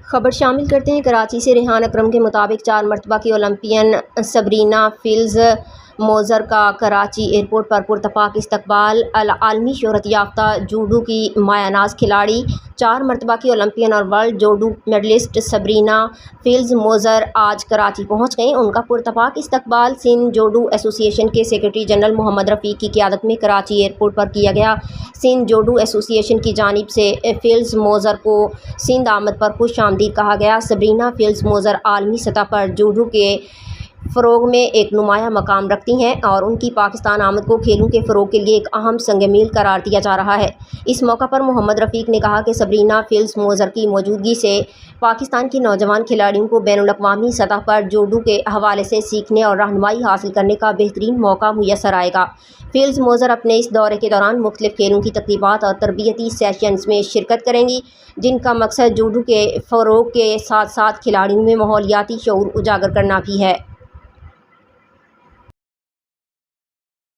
خبر شامل کرتے ہیں کراچی سے۔ ریحان اکرم کے مطابق 4 مرتبہ کی اولمپئن سبرینا فیلز موزر کا کراچی ایئرپورٹ پر پراتفاق استقبال۔ عالمی شہرت یافتہ جوڈو کی مایہ ناز کھلاڑی، 4 مرتبہ کی اولمپئن اور world judo medalist Sabrina feels موزر آج کراچی پہنچ گئیں۔ ان کا پراتفاق استقبال سندھ جوڈو ایسوسی ایشن کے سیکریٹری جنرل محمد رفیق کی قیادت میں کراچی ایئرپورٹ پر کیا گیا۔ سندھ جوڈو ایسوسی ایشن کی جانب سے فیلز موزر کو سندھ آمد پر خوش آمدید کہا گیا۔ سبرینا فیلز موزر عالمی سطح پر جوڈو کے فروغ میں ایک نمایاں مقام رکھتی ہیں اور ان کی پاکستان آمد کو کھیلوں کے فروغ کے لیے ایک اہم سنگ میل قرار دیا جا رہا ہے۔ اس موقع پر محمد رفیق نے کہا کہ سبرینا فیلز موزر کی موجودگی سے پاکستان کی نوجوان کھلاڑیوں کو بین الاقوامی سطح پر جوڈو کے حوالے سے سیکھنے اور رہنمائی حاصل کرنے کا بہترین موقع میسر آئے گا۔ فیلز موزر اپنے اس دورے کے دوران مختلف کھیلوں کی تقریبات اور تربیتی سیشنز میں شرکت کریں گی، جن کا مقصد جوڈو کے فروغ کے ساتھ ساتھ کھلاڑیوں میں ماحولیاتی شعور اجاگر کرنا بھی ہے۔